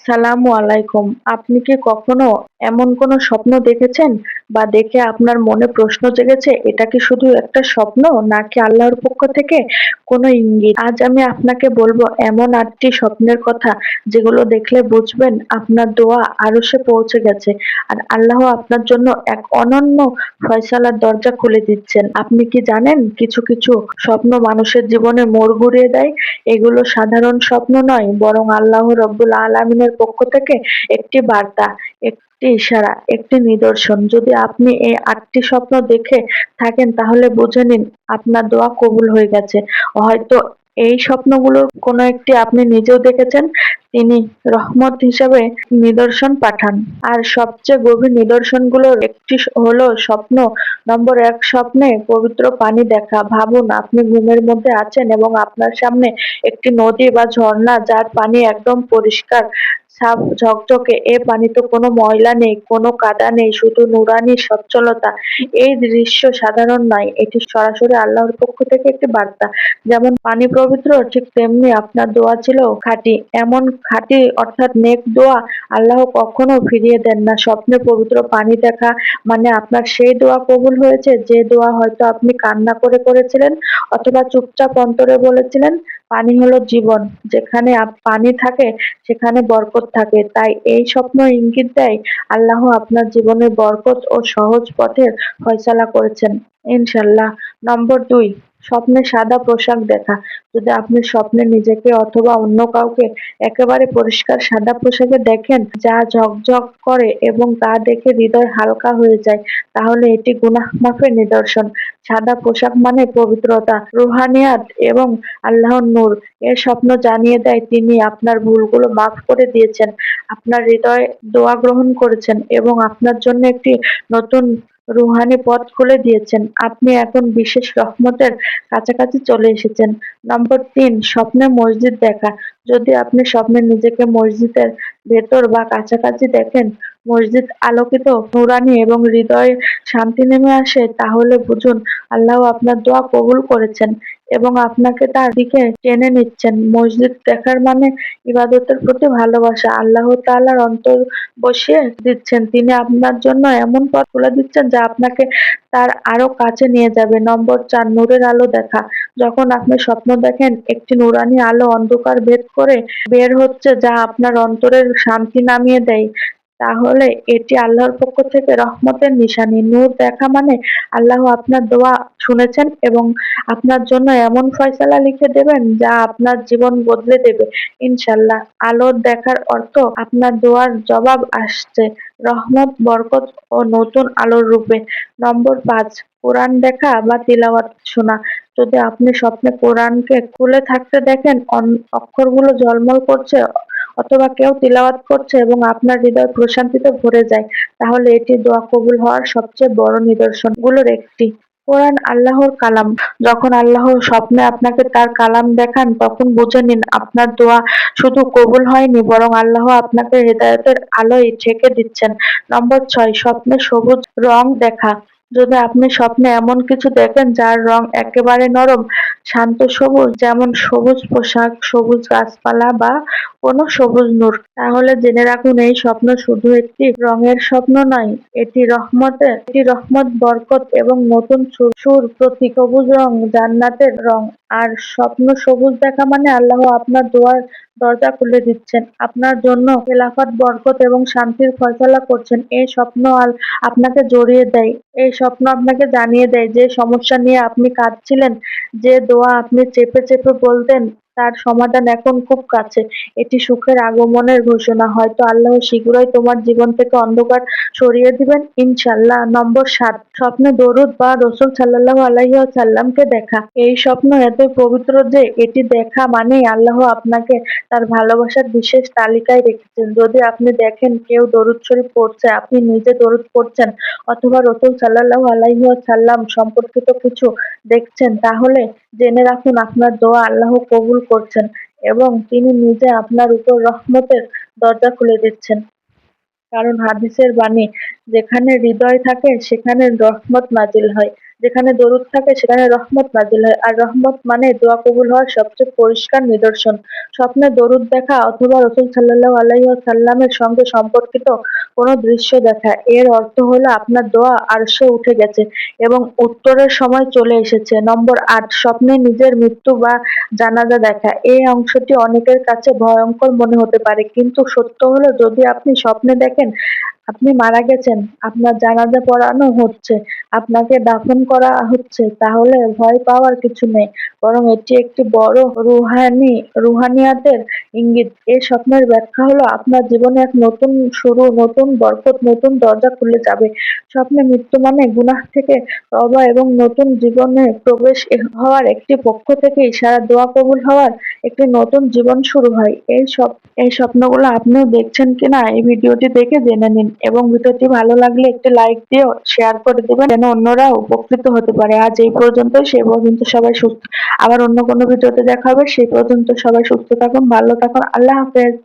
আসসালামু আলাইকুম। আপনি কি কখনো এমন কোনো স্বপ্ন দেখেছেন বা দেখে আপনার মনে প্রশ্ন জেগেছে এটা কি শুধু একটা স্বপ্ন নাকি আল্লাহর পক্ষ থেকে কোনো ইঙ্গিত? আজ আমি আপনাকে বলবো এমন ৮টি স্বপ্নের কথা যেগুলো দেখলে বুঝবেন আপনার দোয়া আরশে পৌঁছে গেছে আর আল্লাহ আপনার জন্য এক অনন্য ফয়সালার দরজা খুলে দিচ্ছেন। আপনি কি জানেন কিছু স্বপ্ন মানুষের জীবনে মোড় ঘুরিয়ে দেয়? এগুলো সাধারণ স্বপ্ন নয় বরং আল্লাহ রব্বুল আলামিনের পক্ষ থেকে একটি বার্তা, একটি ইশারা, একটি নিদর্শন। যদি আপনি এই ৮টি স্বপ্ন দেখে থাকেন তাহলে বুঝে নিন আপনার দোয়া কবুল হয়ে গেছে। হয়তো এই স্বপ্নগুলোর কোনো একটি আপনি নিজেও দেখেছেন, তিনি রহমত হিসাবে নিদর্শন পাঠান। আর সবচেয়ে গভীর নিদর্শনগুলোর একটি হলো স্বপ্ন নম্বর ১, স্বপ্নে পবিত্র পানি দেখা। ভাবুন আপনি ঘুমের মধ্যে আছেন এবং আপনার সামনে একটি নদী বা ঝর্ণা যার পানি একদম পরিষ্কার, সাফ ঝকঝকে। এ পানিতে কোনো ময়লা নেই, কোনো কাদা নেই, শুধু নুরানি স্বচ্ছলতা। এই দৃশ্য সাধারণ নয়, এটি সরাসরি আল্লাহর পক্ষ থেকে একটি বার্তা। যেমন পানি পবিত্র ঠিক তেমনি আপনার দোয়া ছিল খাঁটি। এমন খাঁটি অর্থাৎ নেক দোয়া আল্লাহ কখনো ফিরিয়ে দেন না। স্বপ্নে পবিত্র পানি দেখা মানে আপনার সেই দোয়া কবুল হয়েছে যে দোয়া হয়তো আপনি কান্না করে করেছিলেন অথবা চুপচাপ অন্তরে বলেছিলেন। পানি হলো জীবন, যেখানে পানি থাকে সেখানে বরকত থাকে। তাই এই স্বপ্ন ইঙ্গিত দেয় আল্লাহ আপনার জীবনে বরকত ও সহজ পথের ফয়সালা করেছেন ইনশাল্লাহ। নম্বর ২, স্বপ্নে সাদা পোশাক দেখা। যদি আপনি স্বপ্নে নিজেকে অথবা অন্য কাউকে একেবারে পরিষ্কার সাদা পোশাকে দেখেন যা ঝকঝক করে এবং তা দেখে হৃদয় হালকা হয়ে যায়, তাহলে এটি গুনাহ মাফের নিদর্শন। সাদা পোশাক মানে পবিত্রতা, রুহানিয়াত এবং আল্লাহর নূর। এর স্বপ্ন জানিয়ে দেয় তিনি আপনার ভুলগুলো মাফ করে দিয়েছেন, আপনার হৃদয়ে দোয়া গ্রহণ করেছেন এবং আপনার জন্য একটি নতুন রুহানি পথ খুলে দিয়েছেন। আপনি এখন বিশেষ রহমতের কাছাকাছি চলে এসেছেন। নম্বর ৩, স্বপ্নে মসজিদ দেখা। যদি আপনি স্বপ্নে নিজেকে মসজিদের ভেতর বা কাছাকাছি দেখেন, মসজিদ আলোকিত, নুরানি এবং হৃদয়ে শান্তি নেমে আসে, তাহলে বুঝুন আল্লাহ আপনার দোয়া কবুল করেছেন এবং আপনাকে তার দিকে টেনে নিচ্ছেন। মসজিদ দেখার মানে ইবাদতের প্রতি ভালোবাসা। আল্লাহ তাআলার অন্তর বসিয়ে দিচ্ছেন। তিনি আপনার জন্য এমন পথ খুলে দিচ্ছেন যা আপনাকে তার আরো কাছে নিয়ে যাবে। নম্বর ৪, নূরের আলো দেখা। যখন আপনি স্বপ্ন দেখেন একটি নুরানি আলো অন্ধকার ভেদ করে বের হচ্ছে যা আপনার অন্তরের শান্তি নামিয়ে দেয়, তাহলে এটি আল্লাহর পক্ষ থেকে রহমতের নিশানি। নূর দেখা মানে আল্লাহ আপনার দোয়া শুনেছেন এবং আপনার জন্য এমন ফয়সালা লিখে দেবেন যা আপনার জীবন বদলে দেবে ইনশাল্লাহ। আলোর দেখার অর্থ আপনার দোয়ার জবাব আসছে, রহমত, বরকত ও নতুন আলোর রূপে। নম্বর ৫, কোরআন দেখা বা তিলাওয়াত শোনা। যদি আপনি স্বপ্নে কোরআনকে খুলে থাকতে দেখেন, অক্ষরগুলো ঝলমল করছে অথবা কেউ তিলাওয়াত করছে এবং আপনার হৃদয় প্রশান্তিতে ভরে যায়, তাহলে এটি দোয়া কবুল হওয়ার সবচেয়ে বড় নিদর্শনগুলোর একটি। কোরআন আল্লাহর কালাম। যখন আল্লাহ স্বপ্নে আপনাকে তার কালাম দেখান তখন বুঝে নিন আপনার দোয়া শুধু কবুল হয়নি বরং আল্লাহ আপনাকে হেদায়েতের আলোয় ঢেকে দিচ্ছেন। নম্বর ৬, স্বপ্নে সবুজ রং দেখা। যদি আপনি স্বপ্নে এমন কিছু দেখেন যার রং একেবারে নরম, শান্ত সবুজ, যেমন সবুজ পোশাক, সবুজ গাছপালা বা কোনো সবুজ নূর, তাহলে জেনে রাখুন এই স্বপ্ন শুধু একটি রঙের স্বপ্ন নয়, এটি রহমত, বরকত এবং নতুন শুরুর প্রতীক। সবুজ রং জান্নাতের রং। আর স্বপ্ন সবুজ দেখা মানে আল্লাহ আপনার দোয়ার দরজা খুলে দিচ্ছেন, আপনার জন্য খেলাফত, বরকত এবং শান্তির ফয়সালা করছেন। এই স্বপ্ন আপনাকে জড়িয়ে দেয়, এই স্বপ্ন আপনাকে জানিয়ে দেয় যে সমস্যা নিয়ে আপনি কাঁদছিলেন, যে দোয়া আপনি চেপে চেপে বলতেন, তার সমাধান এখন খুব কাছে। এটি সুখের আগমনের ঘোষণা। হয়তো আল্লাহ শীঘ্রই তোমার জীবন থেকে অন্ধকার সরিয়ে দিবেন ইনশাআল্লাহ। নম্বর ৭, স্বপ্নে দরুদ বা রাসূল সাল্লাল্লাহু আলাইহি ওয়াসাল্লামকে দেখা। এই স্বপ্ন এতই পবিত্র যে এটি দেখা মানেই আল্লাহ আপনাকে তার ভালোবাসার বিশেষ তালিকায় রেখেছেন। যদি আপনি দেখেন কেউ দরুদ শরীফ পড়ছে, আপনি নিজে দরুদ পড়ছেন অথবা রাসূল সাল্লাল্লাহু আলাইহি ওয়াসাল্লাম সম্পর্কিত কিছু দেখছেন, তাহলে জেনে রাখুন আপনার দোয়া আল্লাহ কবুল করছেন এবং তিনি নিজে আপনার উপর রহমতের দরজা খুলে দিচ্ছেন। কারণ হাদিসের বাণী, যেখানে হৃদয় থাকে সেখানে রহমত নাজিল হয়। যেখানে দরুদ থাকে সেখানে রহমত নাজিল হয়, আর রহমত মানে দোয়া কবুল হওয়ার সবচেয়ে পরিষ্কার নিদর্শন। স্বপ্নে দরুদ দেখা অথবা রাসূল সাল্লাল্লাহু আলাইহি ওয়াসাল্লামের সঙ্গে সম্পর্কিত কোনো দৃশ্য দেখা, এর অর্থ হলো আপনার দোয়া আরশে উঠে গেছে এবং উত্তরের সময় চলে এসেছে। নম্বর ৮, স্বপ্নে নিজের মৃত্যু বা জানাজা দেখা। এই অংশটি অনেকের কাছে ভয়ংকর মনে হতে পারে, কিন্তু সত্য হলো যদি আপনি স্বপ্নে দেখেন আপনি মারা গেছেন, আপনার জানাজা পড়ানো হচ্ছে, আপনাকে দাফন করা হচ্ছে, তাহলে ভয় পাওয়ার কিছু নেই, বরং এটি একটি বড় রুহানিয়াতের ইঙ্গিত। এই স্বপ্নের ব্যাখ্যা হলো আপনার জীবনে এক নতুন শুরু, নতুন বরকত, নতুন দরজা খুলে যাবে। স্বপ্নে মৃত্যু মানে গুনাহ থেকে তওবা এবং নতুন জীবনে প্রবেশ হওয়ার একটি পক্ষ থেকে ইশারা, দোয়া কবুল হওয়ার একটি নতুন জীবন শুরু হয়। এই স্বপ্নগুলো আপনিও দেখছেন কিনা এই ভিডিওটি দেখে জেনে নিন এবং ভিডিওটি ভালো লাগলে একটি লাইক দিয়ে শেয়ার করে দেবেন যেন অন্যরা উপকৃত হতে পারে। আজ এই পর্যন্তই, সেই পর্যন্ত সবাই সুস্থ। আবার অন্য কোনো ভিডিওতে দেখা হবে, সেই পর্যন্ত সবাই সুস্থ থাকুন, ভালো থাকুন। আল্লাহ হাফেজ।